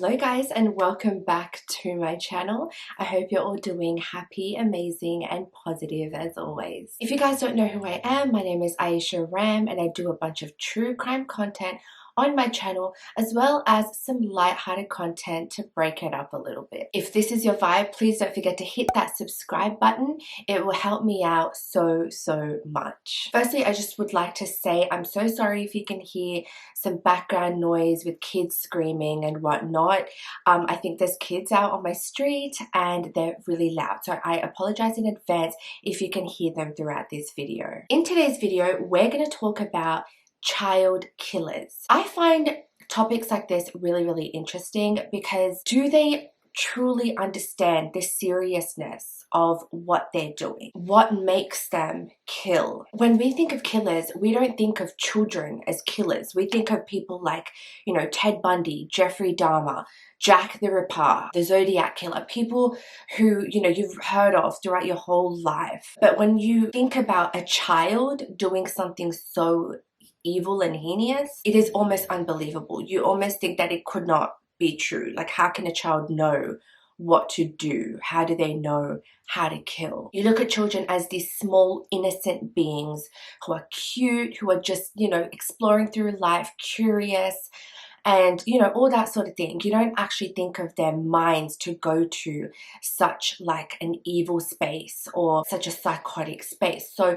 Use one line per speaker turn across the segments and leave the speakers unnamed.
Hello guys, and welcome back to my channel. I hope you're all doing happy, amazing and positive as always. If you guys don't know who I am, my name is Aiesha.ram and I do a bunch of true crime content on my channel, as well as some light-hearted content to break it up a little bit. If this is your vibe, please don't forget to hit that subscribe button. It will help me out so much. Firstly, I just would like to say I'm so sorry if you can hear some background noise with kids screaming and whatnot. I think there's kids out on my street and they're really loud, so I apologize in advance if you can hear them throughout this video. In today's video, we're going to talk about child killers. I find topics like this really interesting because do they truly understand the seriousness of what they're doing? What makes them kill? When we think of killers, we don't think of children as killers. We think of people like, you know, Ted Bundy, Jeffrey Dahmer, Jack the Ripper, the Zodiac Killer, people who, you know, you've heard of throughout your whole life. But when you think about a child doing something so evil and heinous, it is almost unbelievable. You almost think that it could not be true. Like, how can a child know what to do? How do they know how to kill? You look at children as these small innocent beings who are cute, who are just, you know, exploring through life, curious, and, you know, all that sort of thing. You don't actually think of their minds to go to such like an evil space or such a psychotic space. So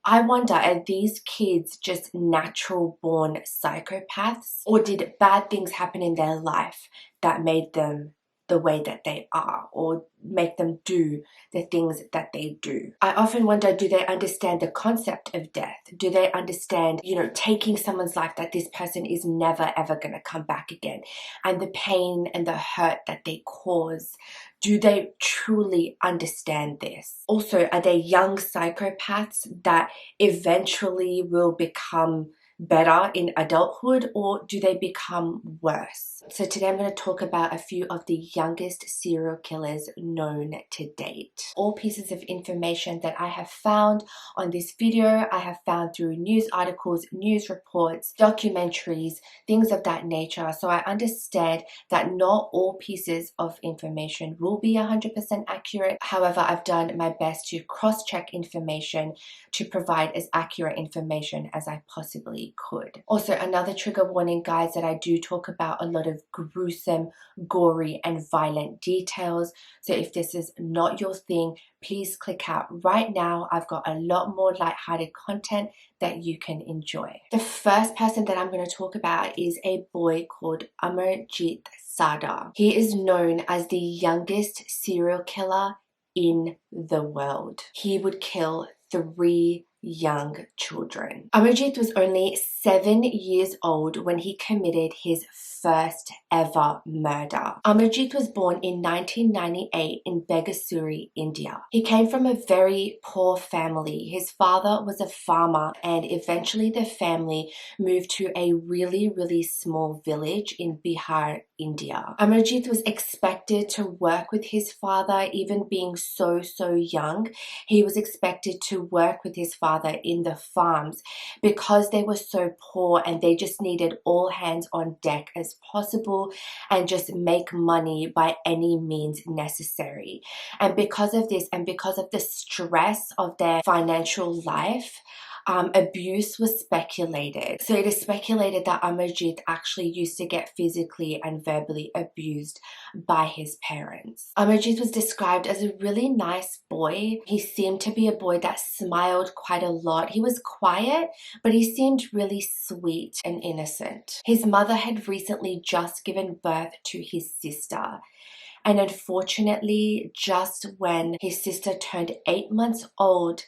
I wonder, are these kids just natural born psychopaths, or did bad things happen in their life that made them the way that they are, or make them do the things that they do? I often wonder, do they understand the concept of death? Do they understand, you know, taking someone's life, that this person is never ever going to come back again, and the pain and the hurt that they cause? Do they truly understand this? Also, are they young psychopaths that eventually will become better in adulthood, or do they become worse? So today I'm going to talk about a few of the youngest serial killers known to date. All pieces of information that I have found on this video, I have found through news articles, news reports, documentaries, things of that nature. So I understand that not all pieces of information will be 100% accurate. However, I've done my best to cross-check information to provide as accurate information as I possibly could. Also, another trigger warning, guys, that I do talk about a lot of gruesome, gory and violent details. So if this is not your thing, please click out right now. I've got a lot more lighthearted content that you can enjoy. The first person that I'm going to talk about is a boy called Amarjeet Sada. He is known as the youngest serial killer in the world. He would kill 3 young children. Amarjeet was only 7 years old when he committed his first ever murder. Amarjeet was born in 1998 in Begasuri, India. He came from a very poor family. His father was a farmer, and eventually the family moved to a really small village in Bihar, India. Amarjeet was expected to work with his father, even being so young. He was expected to work with his father in the farms because they were so poor and they just needed all hands on deck as possible and just make money by any means necessary. And because of this, and because of the stress of their financial life, abuse was speculated. So it is speculated that Amarjeet actually used to get physically and verbally abused by his parents. Amarjeet was described as a really nice boy. He seemed to be a boy that smiled quite a lot. He was quiet, but he seemed really sweet and innocent. His mother had recently just given birth to his sister. And unfortunately, just when his sister turned 8 months old,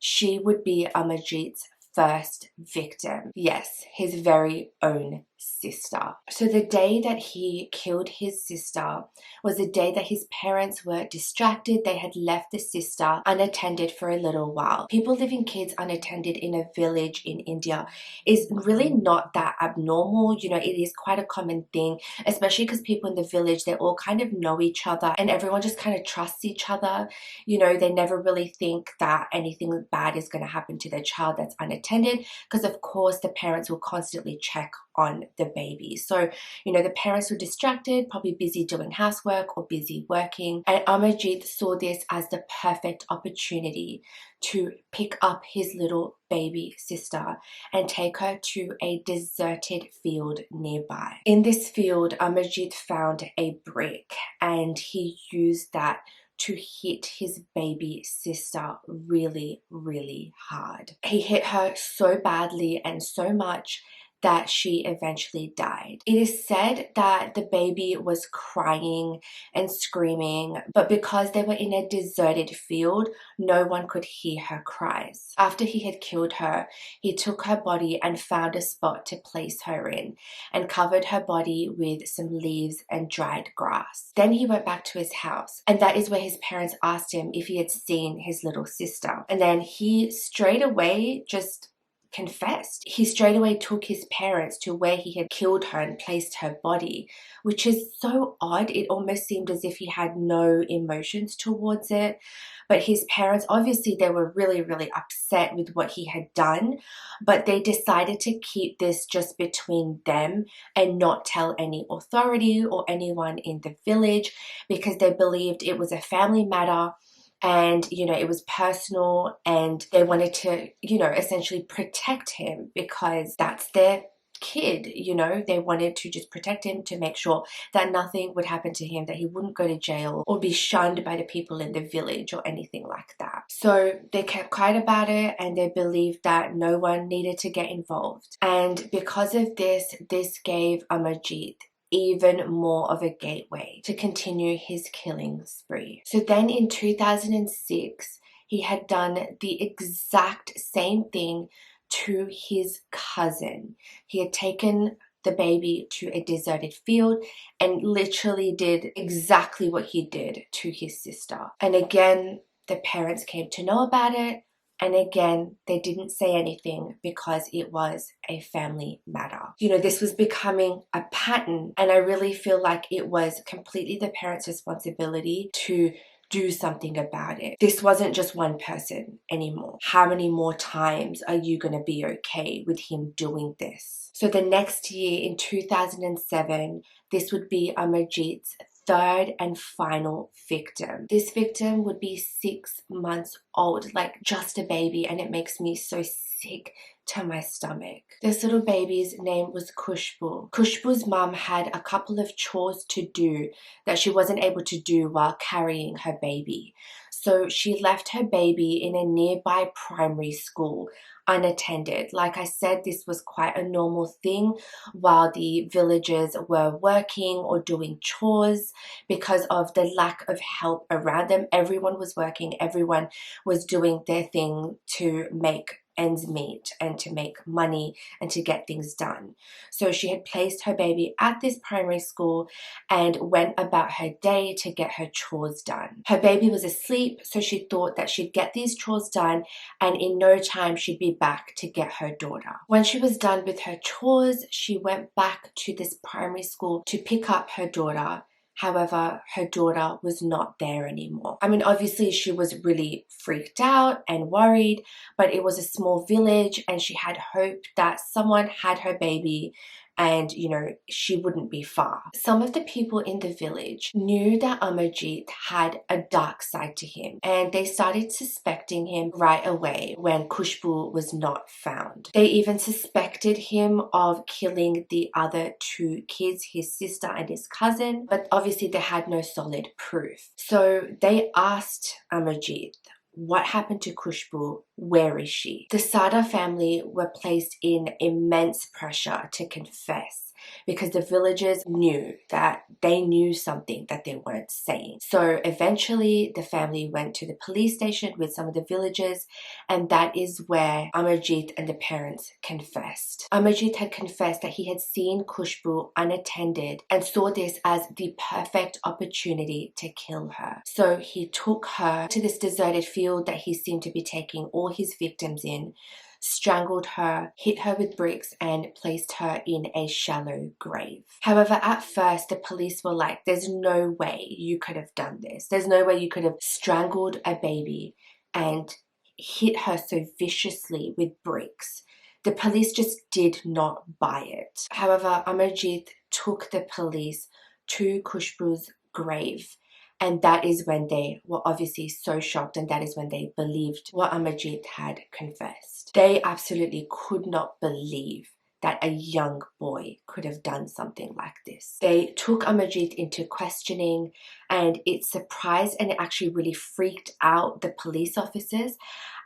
she would be Amarjeet's first victim. Yes, his very own sister. So the day that he killed his sister was the day that his parents were distracted. They had left the sister unattended for a little while. People leaving kids unattended in a village in India is really not that abnormal. You know, it is quite a common thing, especially because people in the village, they all kind of know each other and everyone just kind of trusts each other. You know, they never really think that anything bad is going to happen to their child that's unattended, because of course the parents will constantly check on the baby. So, you know, the parents were distracted, probably busy doing housework or busy working, and Amarjeet saw this as the perfect opportunity to pick up his little baby sister and take her to a deserted field nearby. In this field, Amarjeet found a brick and he used that to hit his baby sister really, really hard. He hit her so badly and so much that she eventually died. It is said that the baby was crying and screaming, but because they were in a deserted field, no one could hear her cries. After he had killed her, he took her body and found a spot to place her in and covered her body with some leaves and dried grass. Then he went back to his house, and that is where his parents asked him if he had seen his little sister. And then he straight away just confessed. He straight away took his parents to where he had killed her and placed her body, which is so odd. It almost seemed as if he had no emotions towards it. But his parents, obviously they were really, really upset with what he had done, but they decided to keep this just between them and not tell any authority or anyone in the village, because they believed it was a family matter. And, you know, it was personal and they wanted to, you know, essentially protect him because that's their kid, you know. They wanted to just protect him to make sure that nothing would happen to him, that he wouldn't go to jail or be shunned by the people in the village or anything like that. So they kept quiet about it and they believed that no one needed to get involved. And because of this, this gave Amarjeet even more of a gateway to continue his killing spree. So then in 2006, he had done the exact same thing to his cousin. He had taken the baby to a deserted field and literally did exactly what he did to his sister. And again, the parents came to know about it. And again, they didn't say anything because it was a family matter. You know, this was becoming a pattern, and I really feel like it was completely the parents' responsibility to do something about it. This wasn't just one person anymore. How many more times are you going to be okay with him doing this? So the next year in 2007, this would be Amarjeet's third and final victim. This victim would be 6 months old, like just a baby, and it makes me so sick to my stomach. This little baby's name was Khushbu. Khushbu's mum had a couple of chores to do that she wasn't able to do while carrying her baby. So she left her baby in a nearby primary school unattended. Like I said, this was quite a normal thing while the villagers were working or doing chores because of the lack of help around them. Everyone was working, everyone was doing their thing to make ends meet and to make money and to get things done. So she had placed her baby at this primary school and went about her day to get her chores done. Her baby was asleep, so she thought that she'd get these chores done and in no time she'd be back to get her daughter. When she was done with her chores, she went back to this primary school to pick up her daughter. However, her daughter was not there anymore. I mean, obviously she was really freaked out and worried, but it was a small village and she had hoped that someone had her baby and, you know, she wouldn't be far. Some of the people in the village knew that Amarjeet had a dark side to him and they started suspecting him right away when Khushbu was not found. They even suspected him of killing the other two kids, his sister and his cousin, but obviously they had no solid proof. So they asked Amarjeet, what happened to Khushbu? Where is she? The Sada family were placed in immense pressure to confess because the villagers knew that they knew something that they weren't saying. So eventually the family went to the police station with some of the villagers, and that is where Amarjeet and the parents confessed. Amarjeet had confessed that he had seen Khushbu unattended and saw this as the perfect opportunity to kill her. So he took her to this deserted field that he seemed to be taking all his victims in, strangled her, hit her with bricks, and placed her in a shallow grave. However, at first, the police were like, there's no way you could have done this. There's no way you could have strangled a baby and hit her so viciously with bricks The police just did not buy it. However, Amarjeet took the police to Khushbu's grave, and that is when they were obviously so shocked, and that is when they believed what Amarjeet had confessed. They absolutely could not believe that a young boy could have done something like this. They took Amarjeet into questioning, and it surprised and it actually really freaked out the police officers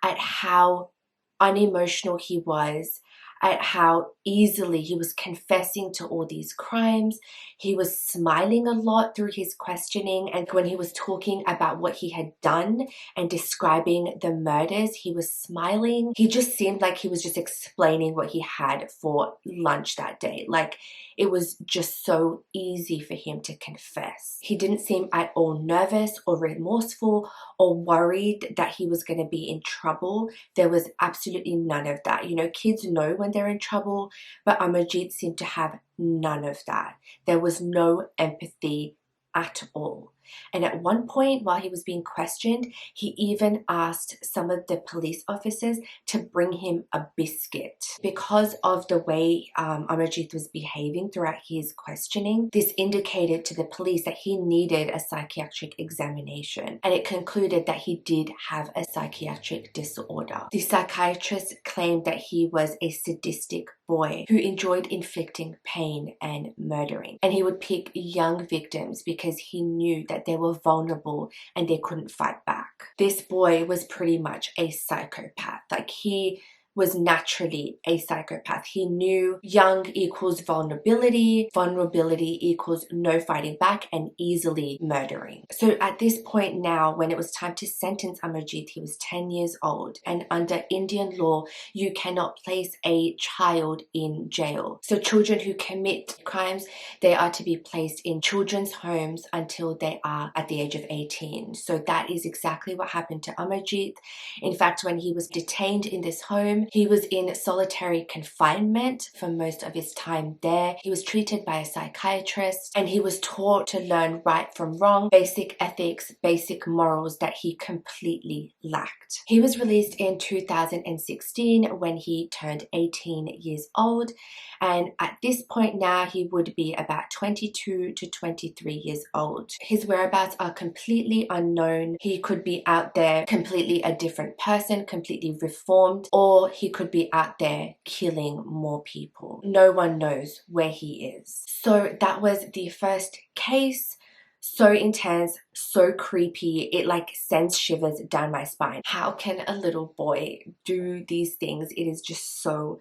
at how unemotional he was, at how easily he was confessing to all these crimes. He was smiling a lot through his questioning, and when he was talking about what he had done and describing the murders, he was smiling. He just seemed like he was just explaining what he had for lunch that day. Like, it was just so easy for him to confess. He didn't seem at all nervous or remorseful or worried that he was going to be in trouble. There was absolutely none of that. You know, kids know when they're in trouble, but Amarjeet seemed to have none of that. There was no empathy at all. And at one point, while he was being questioned, he even asked some of the police officers to bring him a biscuit. Because of the way Amarjeet was behaving throughout his questioning, this indicated to the police that he needed a psychiatric examination, and it concluded that he did have a psychiatric disorder. The psychiatrist claimed that he was a sadistic boy who enjoyed inflicting pain and murdering, and he would pick young victims because he knew that they were vulnerable and they couldn't fight back. This boy was pretty much a psychopath. Like, he was naturally a psychopath. He knew young equals vulnerability, vulnerability equals no fighting back and easily murdering. So at this point now, when it was time to sentence Amarjeet, he was 10 years old, and under Indian law, you cannot place a child in jail. So children who commit crimes, they are to be placed in children's homes until they are at the age of 18. So that is exactly what happened to Amarjeet. In fact, when he was detained in this home, he was in solitary confinement for most of his time there. He was treated by a psychiatrist, and he was taught to learn right from wrong, basic ethics, basic morals that he completely lacked. He was released in 2016 when he turned 18 years old, and at this point now he would be about 22 to 23 years old. His whereabouts are completely unknown. He could be out there completely a different person, completely reformed, or he could be out there killing more people. No one knows where he is. So that was the first case. So intense, so creepy, it like sends shivers down my spine. How can a little boy do these things? It is just so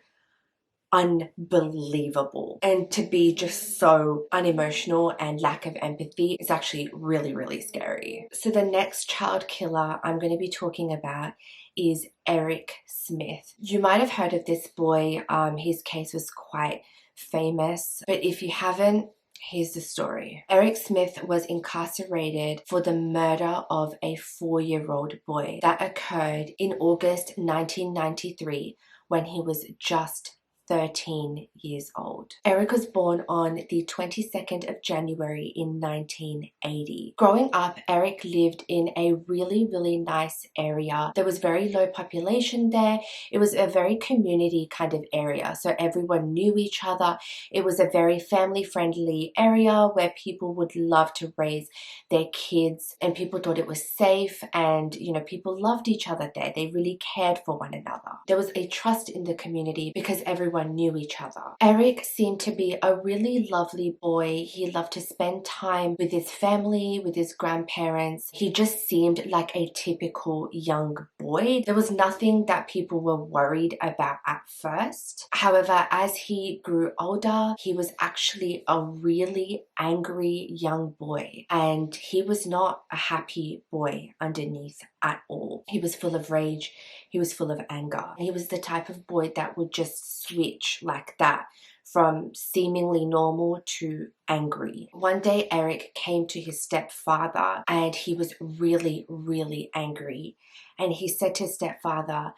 unbelievable, and to be just so unemotional and lack of empathy is actually really, really scary. So the next child killer I'm going to be talking about is Eric Smith. You might have heard of this boy. His case was quite famous, but if you haven't, here's the story. Eric Smith was incarcerated for the murder of a 4-year-old boy that occurred in August 1993 when he was just 13 years old. Eric was born on the 22nd of January in 1980. Growing up, Eric lived in a really, really nice area. There was very low population there. It was a very community kind of area, so everyone knew each other. It was a very family-friendly area where people would love to raise their kids, and people thought it was safe, and you know, people loved each other there. They really cared for one another. There was a trust in the community because everyone knew each other. Eric seemed to be a really lovely boy. He loved to spend time with his family, with his grandparents. He just seemed like a typical young boy. There was nothing that people were worried about at first. However, as he grew older, he was actually a really angry young boy, and he was not a happy boy underneath at all. He was full of rage. He was full of anger. He was the type of boy that would just switch like that from seemingly normal to angry. One day, Eric came to his stepfather and he was really, really angry. And he said to his stepfather,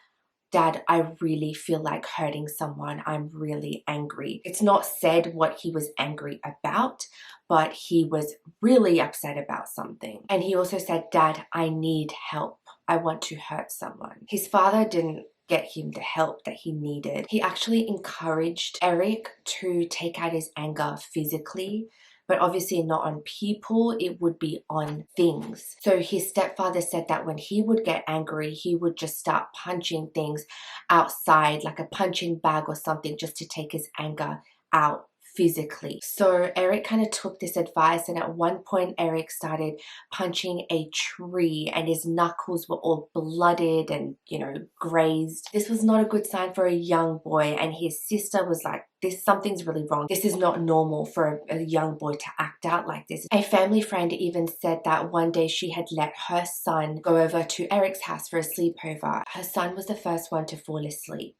"Dad, I really feel like hurting someone. I'm really angry." It's not said what he was angry about, but he was really upset about something. And he also said, "Dad, I need help. I want to hurt someone." His father didn't get him the help that he needed. He actually encouraged Eric to take out his anger physically, but obviously not on people, it would be on things. So his stepfather said that when he would get angry, he would just start punching things outside, like a punching bag or something, just to take his anger out physically. So Eric kind of took this advice, and at one point Eric started punching a tree and his knuckles were all blooded and, you know, grazed. This was not a good sign for a young boy, and his sister was like, something's really wrong. This is not normal for a young boy to act out like this. A family friend even said that one day she had let her son go over to Eric's house for a sleepover. Her son was the first one to fall asleep,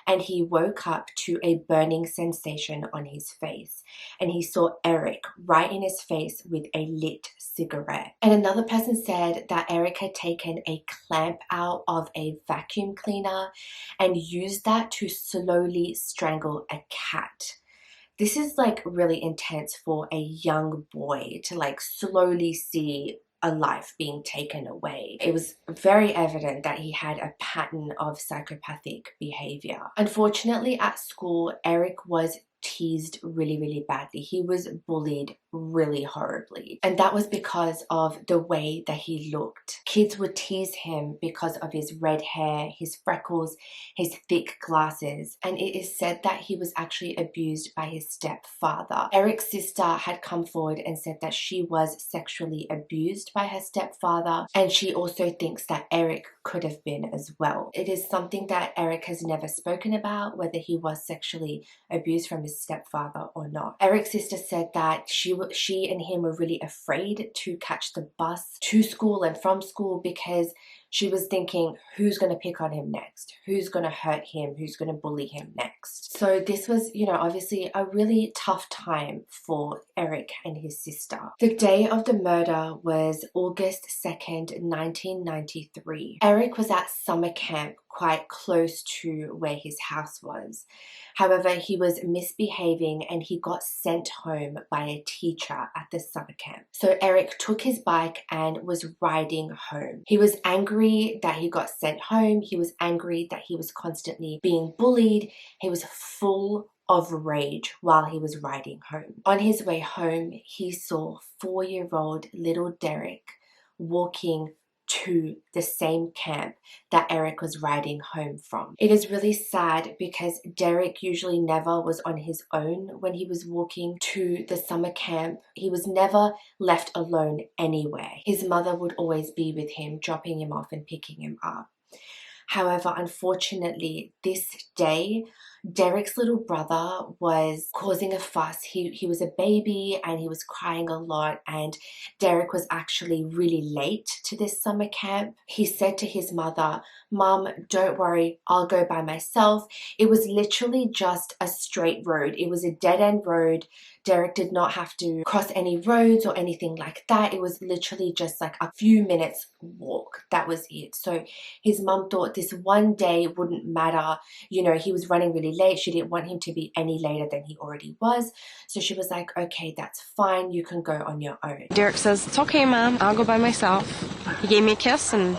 and he woke up to a burning sensation on his face, and he saw Eric right in his face with a lit cigarette. And another person said that Eric had taken a clamp out of a vacuum cleaner and used that to slowly strangle a cat. This is like really intense for a young boy to like slowly see a life being taken away. It was very evident that he had a pattern of psychopathic behavior. Unfortunately, at school, Eric was teased really badly. He was bullied really horribly, and that was because of the way that he looked. Kids would tease him because of his red hair, his freckles, his thick glasses, and it is said that he was actually abused by his stepfather. Eric's sister had come forward and said that she was sexually abused by her stepfather, and she also thinks that Eric could have been as well. It is something that Eric has never spoken about, whether he was sexually abused from his stepfather or not. Eric's sister said that she and him were really afraid to catch the bus to school and from school because she was thinking, who's going to pick on him next? Who's going to hurt him? Who's going to bully him next? So this was, you know, obviously a really tough time for Eric and his sister. The day of the murder was August 2nd, 1993. Eric was at summer camp quite close to where his house was. However, he was misbehaving and he got sent home by a teacher at the summer camp. So Eric took his bike and was riding home. He was angry that he got sent home. He was angry that he was constantly being bullied. He was full of rage while he was riding home. On his way home, he saw 4-year-old little Derek walking to the same camp that Eric was riding home from. It is really sad because Derek usually never was on his own when he was walking to the summer camp. He was never left alone anywhere. His mother would always be with him, dropping him off and picking him up. However, unfortunately, this day, Derek's little brother was causing a fuss. He was a baby and he was crying a lot, and Derek was actually really late to this summer camp. He said to his mother, "Mom, don't worry, I'll go by myself." It was literally just a straight road. It was a dead-end road. Derek did not have to cross any roads or anything like that. It was literally just like a few minutes walk. That was it. So his mom thought this one day wouldn't matter. You know, he was running really late. She didn't want him to be any later than he already was. So she was like, okay, that's fine. You can go on your own.
Derek says, "It's okay, Mom. I'll go by myself." He gave me a kiss and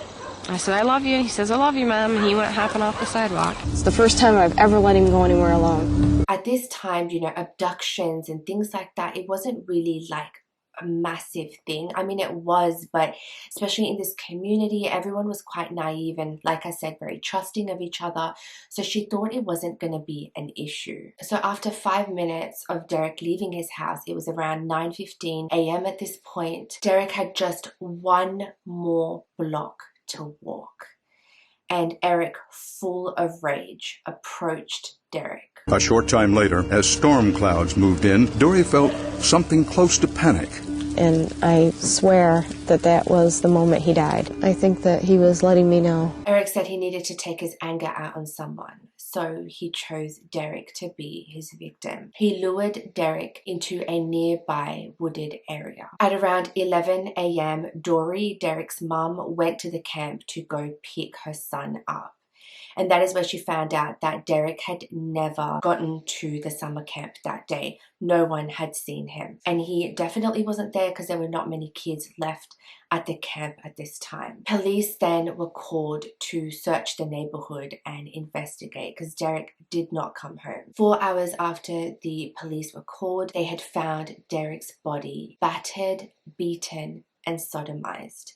I said, "I love you." He says, "I love you, Mom." And he went hopping off the sidewalk. It's the first time I've ever let him go anywhere alone.
At this time, you know, abductions and things like that, it wasn't really like a massive thing. I mean, it was, but especially in this community, everyone was quite naive and, like I said, very trusting of each other. So she thought it wasn't going to be an issue. So after 5 minutes of Derek leaving his house, it was around 9:15 a.m. at this point, Derek had just one more block to walk. And Eric, full of rage, approached Derek.
A short time later, as storm clouds moved in, Dory felt something close to panic.
And I swear that that was the moment he died. I think that he was letting me know.
Eric said he needed to take his anger out on someone, so he chose Derek to be his victim. He lured Derek into a nearby wooded area. At around 11 a.m., Dory, Derek's mum, went to the camp to go pick her son up. And that is where she found out that Derek had never gotten to the summer camp that day. No one had seen him. And he definitely wasn't there because there were not many kids left at the camp at this time. Police then were called to search the neighborhood and investigate because Derek did not come home. 4 hours after the police were called, they had found Derek's body battered, beaten, and sodomized.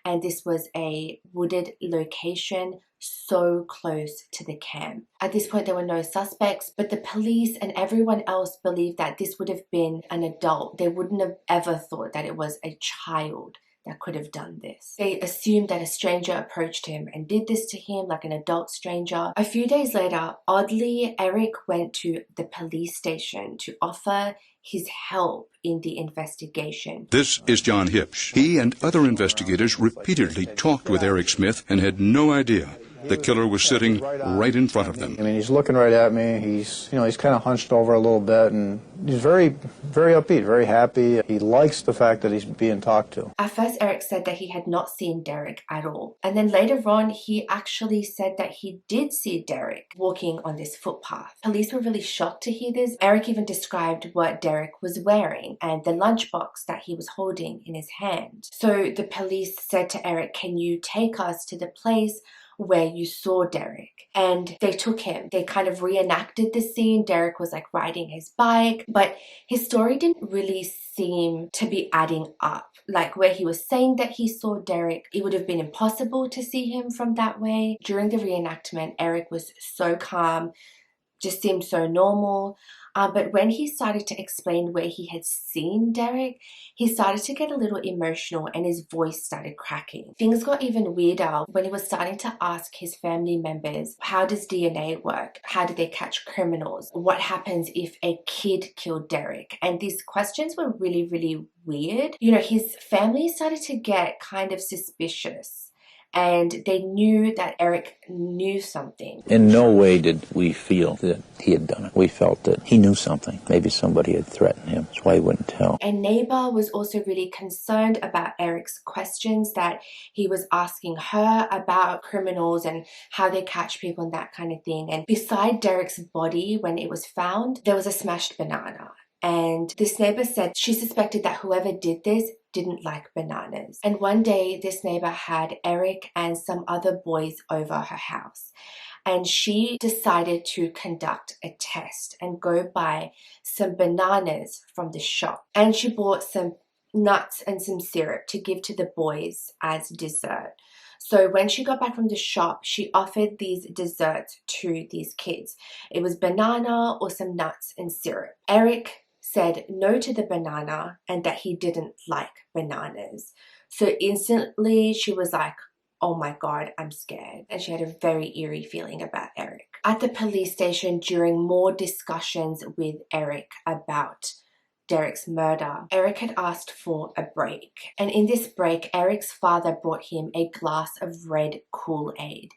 And this was a wooded location so close to the camp. At this point, there were no suspects, but the police and everyone else believed that this would have been an adult. They wouldn't have ever thought that it was a child that could have done this. They assumed that a stranger approached him and did this to him, like an adult stranger. A few days later, oddly, Eric went to the police station to offer his help in the investigation.
This is John Hipsch. He and other investigators repeatedly talked with Eric Smith and had no idea the killer was sitting right in front of them.
I mean, he's looking right at me. He's kind of hunched over a little bit, and he's very, very upbeat, very happy. He likes the fact that he's being talked to.
At first, Eric said that he had not seen Derek at all. And then later on, he actually said that he did see Derek walking on this footpath. Police were really shocked to hear this. Eric even described what Derek was wearing and the lunchbox that he was holding in his hand. So the police said to Eric, "Can you take us to the place where you saw Derek?" And they took him. They kind of reenacted the scene. Derek was like riding his bike, but his story didn't really seem to be adding up. Like where he was saying that he saw Derek, it would have been impossible to see him from that way. During the reenactment, Eric was so calm, just seemed so normal. But when he started to explain where he had seen Derek, he started to get a little emotional and his voice started cracking. Things got even weirder when he was starting to ask his family members, how does DNA work? How do they catch criminals? What happens if a kid killed Derek? And these questions were really, really weird. You know, his family started to get kind of suspicious. And they knew that Eric knew something.
In no way did we feel that he had done it. We felt that he knew something. Maybe somebody had threatened him. That's why he wouldn't tell.
A neighbor was also really concerned about Eric's questions that he was asking her about criminals and how they catch people and that kind of thing. And beside Derek's body, when it was found, there was a smashed banana. And this neighbor said she suspected that whoever did this didn't like bananas. And one day, this neighbor had Eric and some other boys over her house. And she decided to conduct a test and go buy some bananas from the shop. And she bought some nuts and some syrup to give to the boys as dessert. So when she got back from the shop, she offered these desserts to these kids. It was banana or some nuts and syrup. Eric said no to the banana and that he didn't like bananas. So instantly she was like, oh my God, I'm scared. And she had a very eerie feeling about Eric. At the police station, during more discussions with Eric about Derek's murder, Eric had asked for a break. And in this break, Eric's father brought him a glass of red Kool-Aid.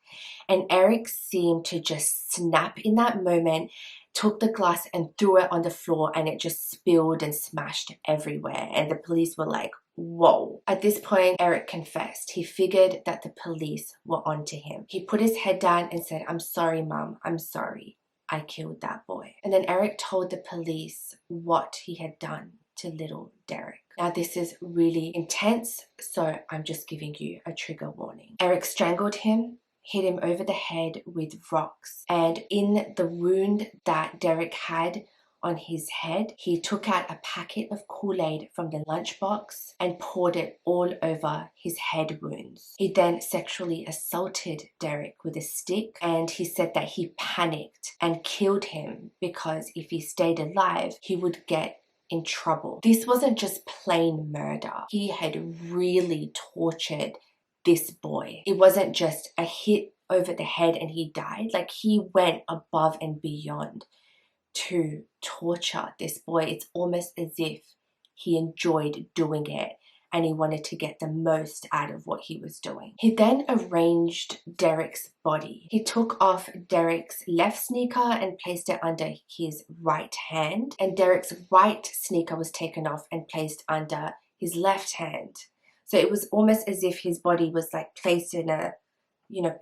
And Eric seemed to just snap in that moment, took the glass and threw it on the floor, and it just spilled and smashed everywhere. And the police were like, whoa. At this point, Eric confessed. He figured that the police were onto him. He put his head down and said, I'm sorry, Mom. I'm sorry. I killed that boy. And then Eric told the police what he had done to little Derek. Now this is really intense, so I'm just giving you a trigger warning. Eric strangled him, hit him over the head with rocks, and in the wound that Derek had on his head, he took out a packet of Kool-Aid from the lunchbox and poured it all over his head wounds. He then sexually assaulted Derek with a stick, and he said that he panicked and killed him because if he stayed alive, he would get in trouble. This wasn't just plain murder. He had really tortured this boy. It wasn't just a hit over the head and he died. Like, he went above and beyond to torture this boy. It's almost as if he enjoyed doing it and he wanted to get the most out of what he was doing. He then arranged Derek's body. He took off Derek's left sneaker and placed it under his right hand, and Derek's right sneaker was taken off and placed under his left hand. So it was almost as if his body was like placed in a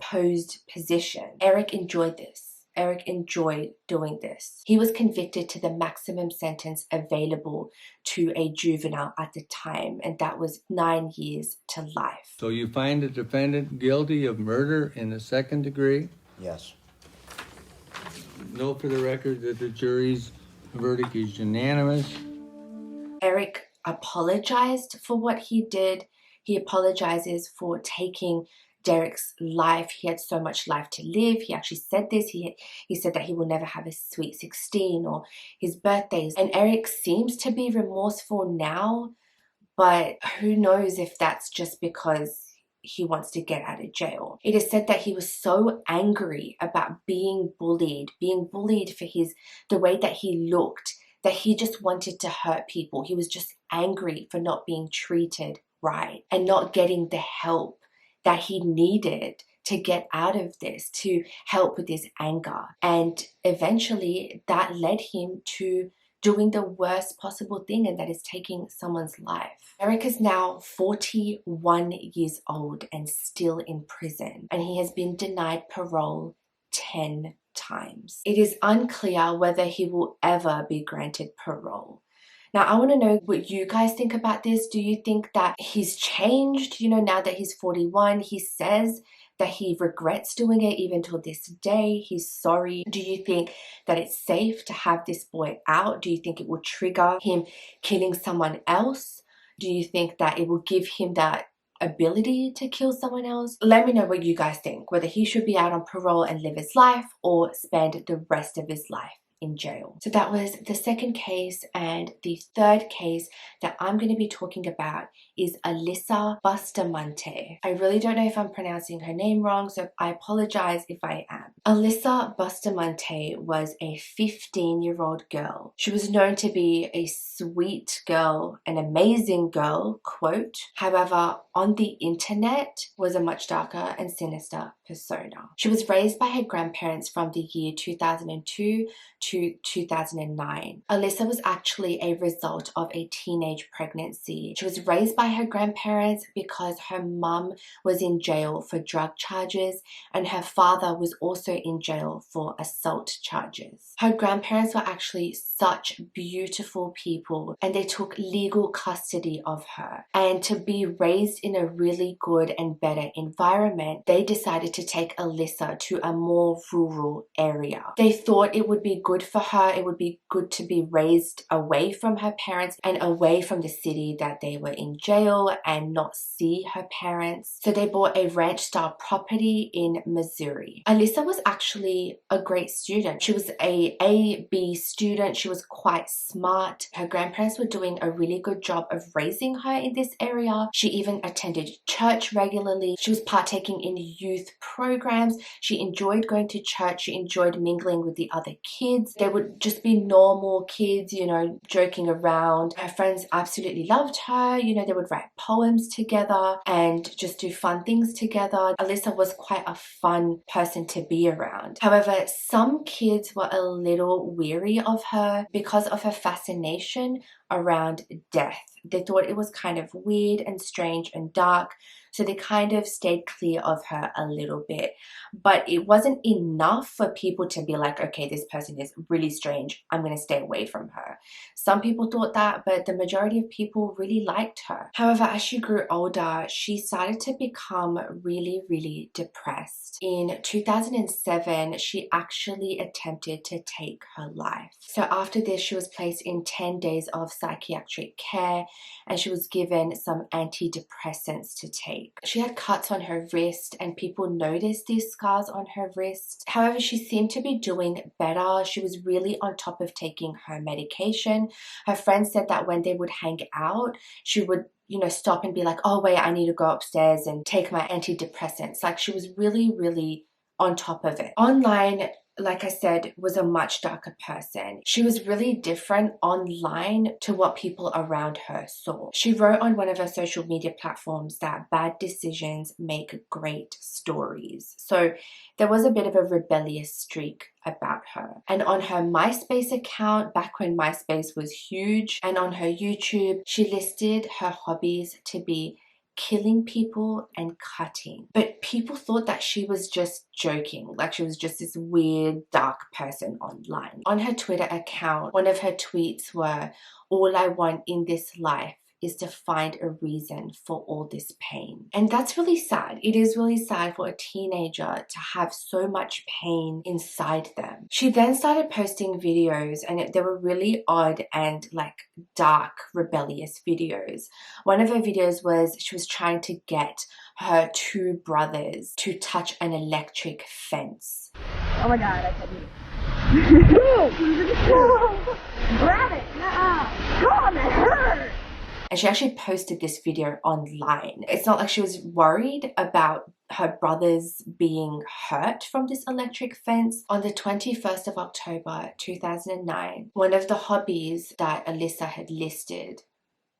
posed position. Eric enjoyed this. Eric enjoyed doing this. He was convicted to the maximum sentence available to a juvenile at the time, and that was 9 years to life.
So you find the defendant guilty of murder in the second degree?
Yes.
Note for the record that the jury's verdict is unanimous.
Eric apologized for what he did. He apologizes for taking Derek's life. He had so much life to live. He actually said this. He said that he will never have a sweet 16 or his birthdays. And Eric seems to be remorseful now, but who knows if that's just because he wants to get out of jail. It is said that he was so angry about being bullied for the way that he looked, that he just wanted to hurt people. He was just angry for not being treated right and not getting the help that he needed to get out of this, to help with his anger. And eventually that led him to doing the worst possible thing, and that is taking someone's life. Eric is now 41 years old and still in prison, and he has been denied parole 10 times. It is unclear whether he will ever be granted parole. Now, I want to know what you guys think about this. Do you think that he's changed, now that he's 41? He says that he regrets doing it even till this day. He's sorry. Do you think that it's safe to have this boy out? Do you think it will trigger him killing someone else? Do you think that it will give him that ability to kill someone else? Let me know what you guys think, whether he should be out on parole and live his life or spend the rest of his life in jail. So that was the second case, and the third case that I'm going to be talking about is Alyssa Bustamante. I really don't know if I'm pronouncing her name wrong, so I apologize if I am. Alyssa Bustamante was a 15-year-old girl. She was known to be a sweet girl, an amazing girl, quote. However, on the internet was a much darker and sinister persona. She was raised by her grandparents from the year 2002 to 2009. Alyssa was actually a result of a teenage pregnancy. She was raised by her grandparents because her mum was in jail for drug charges and her father was also in jail for assault charges. Her grandparents were actually such beautiful people and they took legal custody of her. And to be raised in a really good and better environment, they decided to take Alyssa to a more rural area. They thought it would be good for her. It would be good to be raised away from her parents and away from the city that they were in jail and not see her parents. So they bought a ranch-style property in Missouri. Alyssa was actually a great student. She was a A-B student. She was quite smart. Her grandparents were doing a really good job of raising her in this area. She even attended church regularly. She was partaking in youth programs. She enjoyed going to church. She enjoyed mingling with the other kids. They would just be normal kids, joking around. Her friends absolutely loved her. They would write poems together and just do fun things together. Alyssa was quite a fun person to be around. However, some kids were a little weary of her because of her fascination around death. They thought it was kind of weird and strange and dark, so they kind of stayed clear of her a little bit. But it wasn't enough for people to be like, okay, this person is really strange, I'm going to stay away from her. Some people thought that, but the majority of people really liked her. However, as she grew older, she started to become really, really depressed. In 2007, she actually attempted to take her life. So after this, she was placed in 10 days of psychiatric care and she was given some antidepressants to take. She had cuts on her wrist and people noticed these scars on her wrist. However, she seemed to be doing better. She was really on top of taking her medication. Her friends said that when they would hang out, she would stop and be like, oh wait, I need to go upstairs and take my antidepressants. Like, she was really, really on top of it. Online, like I said, was a much darker person. She was really different online to what people around her saw. She wrote on one of her social media platforms that bad decisions make great stories. So there was a bit of a rebellious streak about her. And on her MySpace account, back when MySpace was huge, and on her YouTube, she listed her hobbies to be killing people and cutting. But people thought that she was just joking, like she was just this weird, dark person online. On her Twitter account, one of her tweets were, "All I want in this life is to find a reason for all this pain." And that's really sad. It is really sad for a teenager to have so much pain inside them. She then started posting videos, and they were really odd and like dark, rebellious videos. One of her videos was she was trying to get her two brothers to touch an electric fence.
Oh my god, I can't do it. Grab it! God, that hurt!
And she actually posted this video online. It's not like she was worried about her brothers being hurt from this electric fence. On the 21st of October 2009, one of the hobbies that Alyssa had listed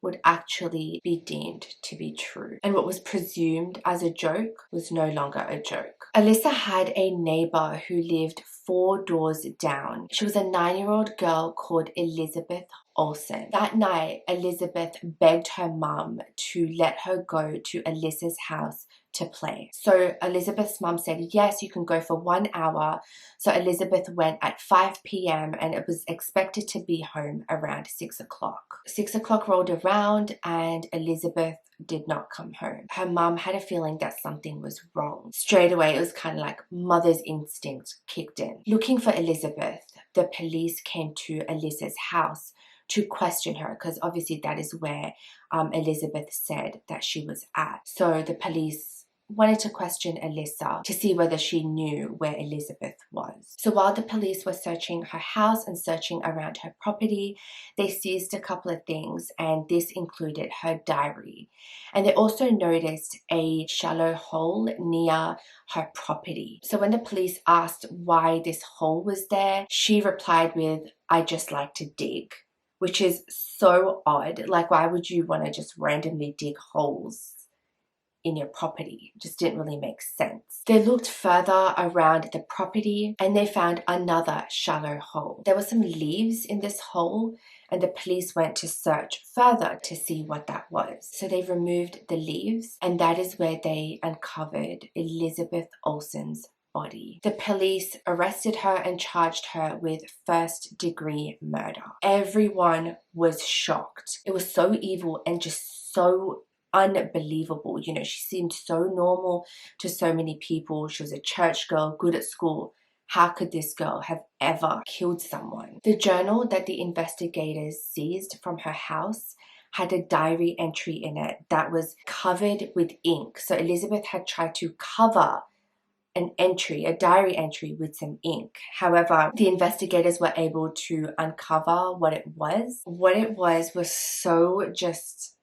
would actually be deemed to be true. And what was presumed as a joke was no longer a joke. Alyssa had a neighbor who lived 4 doors down. She was a 9-year-old girl called Elizabeth Olsen. That night, Elizabeth begged her mum to let her go to Alyssa's house to play. So Elizabeth's mum said, yes, you can go for 1 hour. So Elizabeth went at 5 p.m. and it was expected to be home around 6 o'clock. 6 o'clock rolled around and Elizabeth did not come home. Her mum had a feeling that something was wrong. Straight away, it was kind of like mother's instinct kicked in. Looking for Elizabeth, the police came to Alyssa's house to question her, because obviously that is where Elizabeth said that she was at. So the police wanted to question Alyssa to see whether she knew where Elizabeth was. So while the police were searching her house and searching around her property, they seized a couple of things, and this included her diary. And they also noticed a shallow hole near her property. So when the police asked why this hole was there, she replied with, "I just like to dig." Which is so odd. Like, why would you want to just randomly dig holes in your property? It just didn't really make sense. They looked further around the property and they found another shallow hole. There were some leaves in this hole, and the police went to search further to see what that was. So they removed the leaves, and that is where they uncovered Elizabeth Olsen's body. The police arrested her and charged her with first-degree murder. Everyone was shocked. It was so evil and just so unbelievable. You know, she seemed so normal to so many people. She was a church girl, good at school. How could this girl have ever killed someone? The journal that the investigators seized from her house had a diary entry in it that was covered with ink. So Elizabeth had tried to cover an entry, a diary entry, with some ink. However, the investigators were able to uncover what it was. What it was so just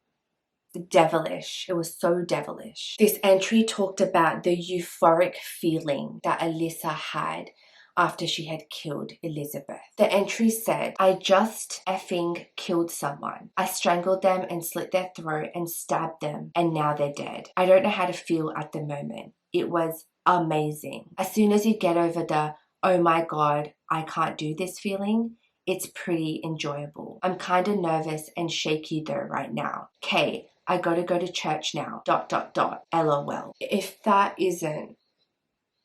devilish. It was so devilish. This entry talked about the euphoric feeling that Alyssa had after she had killed Elizabeth. The entry said, "I just effing killed someone. I strangled them and slit their throat and stabbed them, and now they're dead. I don't know how to feel at the moment. It was amazing. As soon as you get over the, oh my god, I can't do this feeling, it's pretty enjoyable. I'm kind of nervous and shaky though right now. K, I gotta go to church now, ... LOL. If that isn't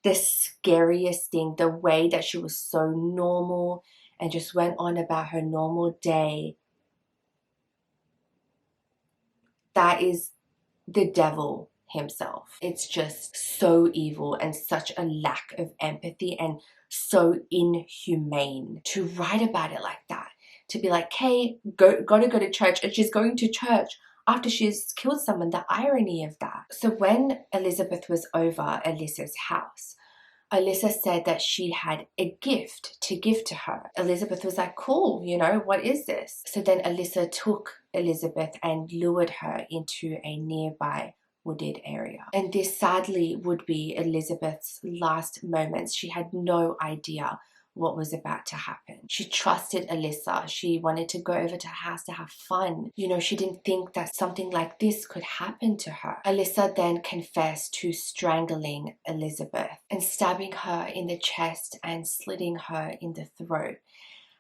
the scariest thing, the way that she was so normal and just went on about her normal day, that is the devil himself. It's just so evil and such a lack of empathy and so inhumane to write about it like that. To be like, hey, gotta go to church, and she's going to church after she's killed someone. The irony of that. So when Elizabeth was over Alyssa's house, Alyssa said that she had a gift to give to her. Elizabeth was like, cool, you know, what is this? So then Alyssa took Elizabeth and lured her into a nearby wooded area. And this sadly would be Elizabeth's last moments. She had no idea what was about to happen. She trusted Alyssa. She wanted to go over to her house to have fun. You know, she didn't think that something like this could happen to her. Alyssa then confessed to strangling Elizabeth and stabbing her in the chest and slitting her in the throat.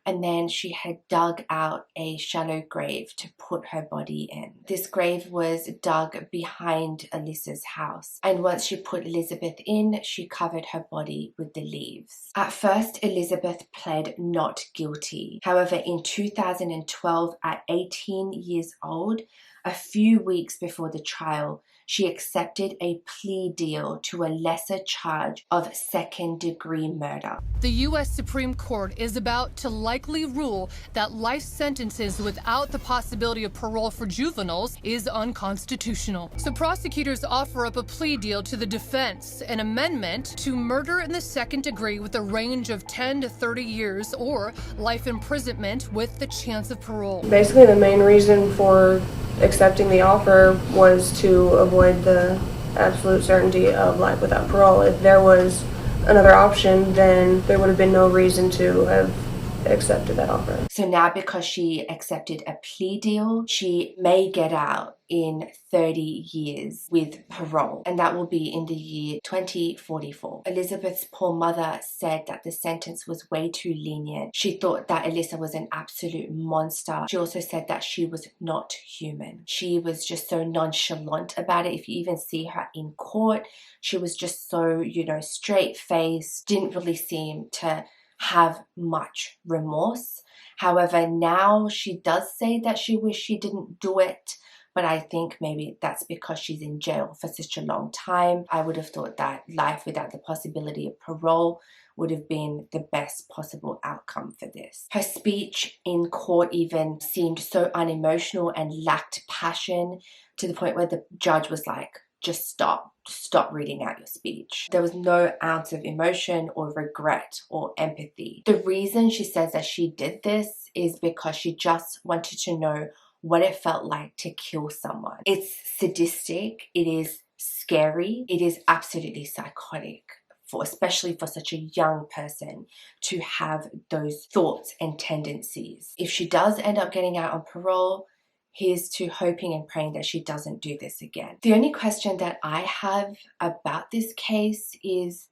and then she had dug out a shallow grave to put her body in. This grave was dug behind Alyssa's house, and once she put Elizabeth in, she covered her body with the leaves. At first, Elizabeth pled not guilty. However, in 2012, at 18 years old, a few weeks before the trial, she accepted a plea deal to a lesser charge of second-degree murder.
The U.S. Supreme Court is about to likely rule that life sentences without the possibility of parole for juveniles is unconstitutional. So prosecutors offer up a plea deal to the defense, an amendment to murder in the second degree with a range of 10 to 30 years or life imprisonment with the chance of parole.
Basically, the main reason for accepting the offer was to avoid the absolute certainty of life without parole. If there was another option, then there would have been no reason to have accepted that offer.
So now, because she accepted a plea deal, she may get out in 30 years with parole, and that will be in the year 2044. Elizabeth's poor mother said that the sentence was way too lenient. She thought that Alyssa was an absolute monster. She also said that she was not human. She was just so nonchalant about it. If you even see her in court, she was just so, straight-faced, didn't really seem to have much remorse. However, now she does say that she wished she didn't do it, but I think maybe that's because she's in jail for such a long time. I would have thought that life without the possibility of parole would have been the best possible outcome for this. Her speech in court even seemed so unemotional and lacked passion, to the point where the judge was like, just stop reading out your speech. There was no ounce of emotion or regret or empathy. The reason she says that she did this is because she just wanted to know what it felt like to kill someone. It's sadistic, it is scary, it is absolutely psychotic, especially for such a young person to have those thoughts and tendencies. If she does end up getting out on parole, here's to hoping and praying that she doesn't do this again. The only question that I have about this case is,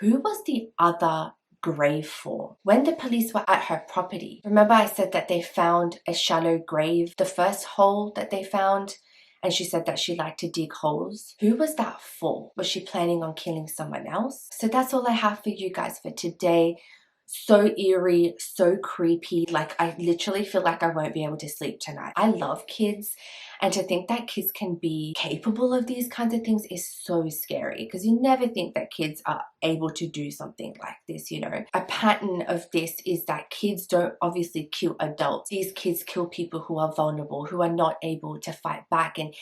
who was the other grave for? When the police were at her property, remember I said that they found a shallow grave, the first hole that they found, and she said that she liked to dig holes. Who was that for? Was she planning on killing someone else? So that's all I have for you guys for today. So eerie, so creepy. Like, I literally feel like I won't be able to sleep tonight. I love kids, and to think that kids can be capable of these kinds of things is so scary, because you never think that kids are able to do something like this, A pattern of this is that kids don't obviously kill adults. These kids kill people who are vulnerable, who are not able to fight back. And,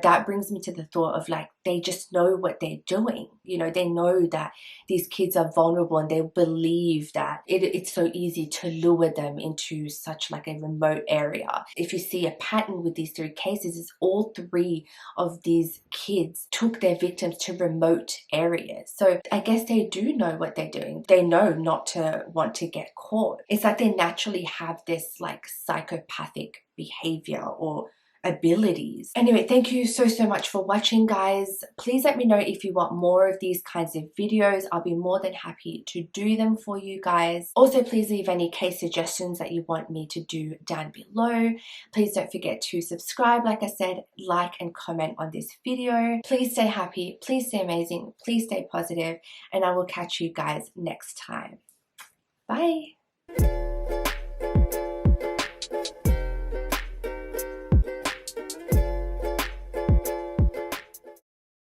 that brings me to the thought of, like, they just know what they're doing. They know that these kids are vulnerable, and they believe that it's so easy to lure them into such like a remote area. If you see a pattern with these three cases, is all three of these kids took their victims to remote areas. So I guess they do know what they're doing. They know not to want to get caught. It's like they naturally have this like psychopathic behavior or abilities. Anyway, thank you so much for watching, guys. Please let me know if you want more of these kinds of videos. I'll be more than happy to do them for you guys. Also, please leave any case suggestions that you want me to do down below. Please don't forget to subscribe, like I said, like and comment on this video. Please stay happy, please stay amazing, please stay positive, and I will catch you guys next time. Bye.